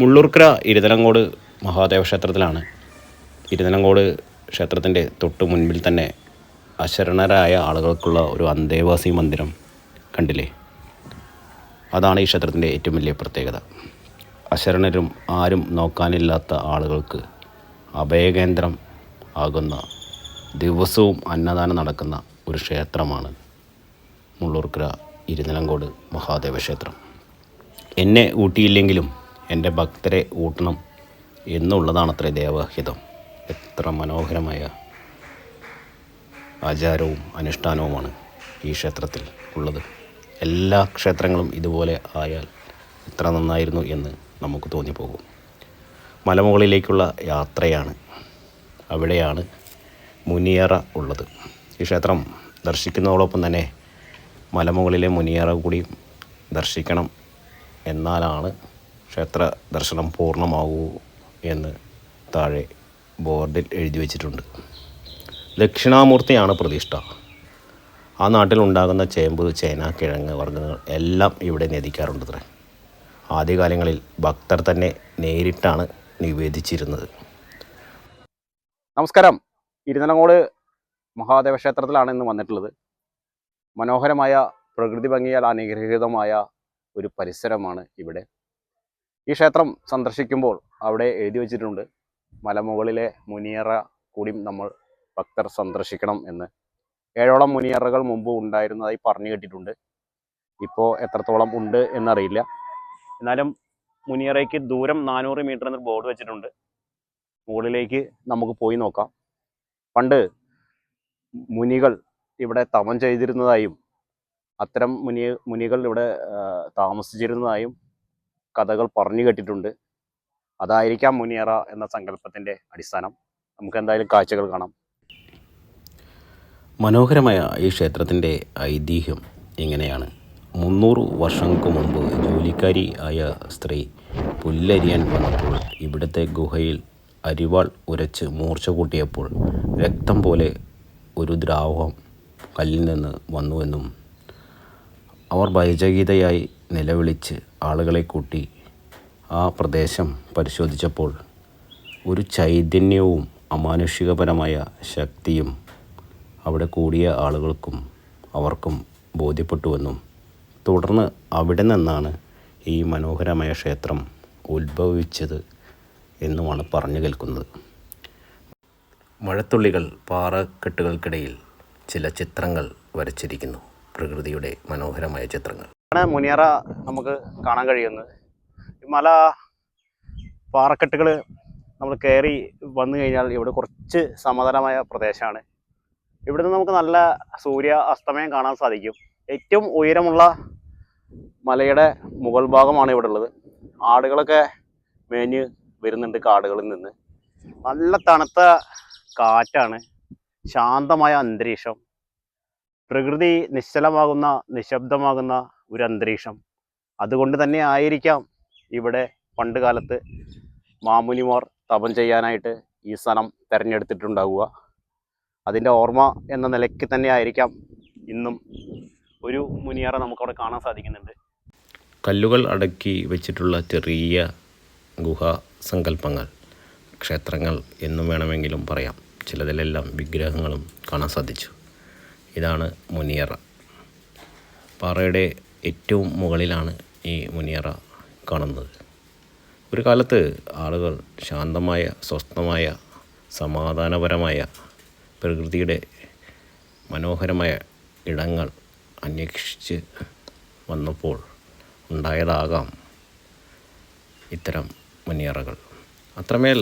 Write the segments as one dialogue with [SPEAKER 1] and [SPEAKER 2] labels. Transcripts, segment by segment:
[SPEAKER 1] മുള്ളൂർക്കര ഇരുതലങ്കോട് മഹാദേവ ക്ഷേത്രത്തിലാണ്. ഇരുതലങ്കോട് ക്ഷേത്രത്തിൻ്റെ തൊട്ട് മുൻപിൽ തന്നെ അശരണരായ ആളുകൾക്കുള്ള ഒരു അന്തേവാസി മന്ദിരം കണ്ടില്ലേ? അതാണ് ഈ ക്ഷേത്രത്തിൻ്റെ ഏറ്റവും വലിയ പ്രത്യേകത. അശരണരും ആരും നോക്കാനില്ലാത്ത ആളുകൾക്ക് അഭയകേന്ദ്രം ആകുന്ന, ദിവസവും അന്നദാനം നടക്കുന്ന ഒരു ക്ഷേത്രമാണ് മുള്ളൂർക്കര ഇരുതലങ്കോട് മഹാദേവ ക്ഷേത്രം. എന്നെ ഊട്ടിയില്ലെങ്കിലും എൻ്റെ ഭക്തരെ ഊട്ടണം എന്നുള്ളതാണത്രേ ദേവഹിതം. എത്ര മനോഹരമായ ആചാരവും അനുഷ്ഠാനവുമാണ് ഈ ക്ഷേത്രത്തിൽ ഉള്ളത്. എല്ലാ ക്ഷേത്രങ്ങളും ഇതുപോലെ ആയാൽ എത്ര നന്നായിരുന്നു എന്ന് നമുക്ക് തോന്നിപ്പോകും. മലമുകളിലേക്കുള്ള യാത്രയാണ്. അവിടെയാണ് മുനിയറ ഉള്ളത്. ഈ ക്ഷേത്രം ദർശിക്കുന്നതോടൊപ്പം തന്നെ മലമുകളിലെ മുനിയറ കൂടി ദർശിക്കണം, എന്നാലാണ് ക്ഷേത്ര ദർശനം പൂർണ്ണമാകൂ എന്ന് താഴെ ബോർഡിൽ എഴുതി വച്ചിട്ടുണ്ട്. ദക്ഷിണാമൂർത്തിയാണ് പ്രതിഷ്ഠ. ആ നാട്ടിലുണ്ടാകുന്ന ചേമ്പ്, ചേന, കിഴങ്ങ് വർഗ്ഗങ്ങൾ എല്ലാം ഇവിടെ നിവേദിക്കാറുണ്ടത്രേ. ആദ്യകാലങ്ങളിൽ ഭക്തർ തന്നെ നേരിട്ടാണ് നിവേദിച്ചിരുന്നത്. നമസ്കാരം. ഇരുതലങ്കോട് മഹാദേവ ക്ഷേത്രത്തിലാണ് ഇന്ന് വന്നിട്ടുള്ളത്. മനോഹരമായ പ്രകൃതി ഭംഗിയാൽ അനുഗ്രഹീതമായ ഒരു പരിസരമാണ് ഇവിടെ. ഈ ക്ഷേത്രം സന്ദർശിക്കുമ്പോൾ അവിടെ എഴുതി വച്ചിട്ടുണ്ട്, മലമുകളിലെ മുനിയറ കൂടി നമ്മൾ ഭക്തർ സന്ദർശിക്കണം എന്ന്. 7ഓളം മുനിയറകൾ മുമ്പ് ഉണ്ടായിരുന്നതായി പറഞ്ഞു കേട്ടിട്ടുണ്ട്. ഇപ്പോൾ എത്രത്തോളം ഉണ്ട് എന്നറിയില്ല. എന്നാലും മുനിയറയ്ക്ക് ദൂരം 400 മീറ്റർ എന്നൊരു ബോർഡ് വെച്ചിട്ടുണ്ട്. മുകളിലേക്ക് നമുക്ക് പോയി നോക്കാം. പണ്ട് മുനികൾ ഇവിടെ തപം ചെയ്തിരുന്നതായും അത്തരം മുനികൾ ഇവിടെ താമസിച്ചിരുന്നതായും കഥകൾ പറഞ്ഞു കേട്ടിട്ടുണ്ട്. അതായിരിക്കാം മുനിയറ എന്ന സങ്കല്പത്തിൻ്റെ അടിസ്ഥാനം. നമുക്ക് എന്തായാലും കാഴ്ചകൾ കാണാം. മനോഹരമായ ഈ ക്ഷേത്രത്തിൻ്റെ ഐതിഹ്യം ഇങ്ങനെയാണ്. 300 വർഷങ്ങൾക്ക് മുമ്പ് ജോലിക്കാരി ആയ സ്ത്രീ പുല്ലരിയാൻ വന്നപ്പോൾ ഇവിടുത്തെ ഗുഹയിൽ അരിവാൾ ഉരച്ച് മൂർച്ച കൂട്ടിയപ്പോൾ രക്തം പോലെ ഒരു ദ്രാവകം കല്ലിൽ നിന്ന് വന്നുവെന്നും അവർ ഭയചകിതയായി നിലവിളിച്ച് ആളുകളെ കൂട്ടി ആ പ്രദേശം പരിശോധിച്ചപ്പോൾ ഒരു ചൈതന്യവും അമാനുഷികപരമായ ശക്തിയും അവിടെ കൂടിയ ആളുകൾക്കും അവർക്കും ബോധ്യപ്പെട്ടുവെന്നും തുടർന്ന് അവിടെ നിന്നാണ് ഈ മനോഹരമായ ക്ഷേത്രം ഉത്ഭവിച്ചത് എന്നുമാണ് പറഞ്ഞു കേൾക്കുന്നത്. മഴത്തുള്ളികൾ പാറക്കെട്ടുകൾക്കിടയിൽ ചില ചിത്രങ്ങൾ വരച്ചിരിക്കുന്നു. പ്രകൃതിയുടെ മനോഹരമായ ചിത്രങ്ങൾ. മുനിയറ നമുക്ക് കാണാൻ കഴിയുന്നത്. മല പാറക്കെട്ടുകൾ നമ്മൾ കയറി വന്നു കഴിഞ്ഞാൽ ഇവിടെ കുറച്ച് സമതലമായ പ്രദേശമാണ്. ഇവിടുന്ന് നമുക്ക് നല്ല സൂര്യ അസ്തമയം കാണാൻ സാധിക്കും. ഏറ്റവും ഉയരമുള്ള മലയുടെ മുകൾ ഭാഗമാണ് ഇവിടെ ഉള്ളത്. ആടുകളൊക്കെ മേഞ്ഞ് വരുന്നുണ്ട് കാടുകളിൽ നിന്ന്. നല്ല തണുത്ത കാറ്റാണ്, ശാന്തമായ അന്തരീക്ഷം, പ്രകൃതി നിശ്ചലമാകുന്ന, നിശബ്ദമാകുന്ന ഒരു അന്തരീക്ഷം. അതുകൊണ്ട് തന്നെ ആയിരിക്കാം ഇവിടെ പണ്ട് കാലത്ത് മാമുനിമാർ തപം ചെയ്യാനായിട്ട് ഈ സ്ഥലം തിരഞ്ഞെടുത്തിട്ടുണ്ടാവുക. അതിൻ്റെ ഓർമ്മ എന്ന നിലയ്ക്ക് തന്നെ ആയിരിക്കാം ഇന്നും ഒരു മുനിയറ നമുക്കവിടെ കാണാൻ സാധിക്കുന്നുണ്ട്. കല്ലുകൾ അടക്കി വെച്ചിട്ടുള്ള ചെറിയ ഗുഹാ സങ്കല്പങ്ങൾ, ക്ഷേത്രങ്ങൾ എന്നും വേണമെങ്കിലും പറയാം. ചിലതിലെല്ലാം വിഗ്രഹങ്ങളും കാണാൻ സാധിച്ചു. ഇതാണ് മുനിയറ. പാറയുടെ ഏറ്റവും മുകളിലാണ് ഈ മുനിയറ കാണുന്നത്. ഒരു കാലത്ത് ആളുകൾ ശാന്തമായ, സ്വസ്ഥമായ, സമാധാനപരമായ പ്രകൃതിയുടെ മനോഹരമായ ഇടങ്ങൾ അന്വേഷിച്ച് വന്നപ്പോൾ ഉണ്ടായതാകാം ഇത്തരം മുനിയറകൾ. അത്രമേൽ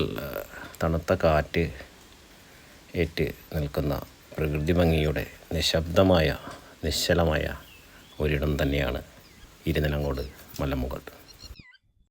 [SPEAKER 1] തണുത്ത കാറ്റ് ഏറ്റ് നിൽക്കുന്ന പ്രകൃതി ഭംഗിയുടെ നിശബ്ദമായ, നിശ്ചലമായ ഒരിടം തന്നെയാണ് ഇരുതലങ്കോട് മലമുകൾ.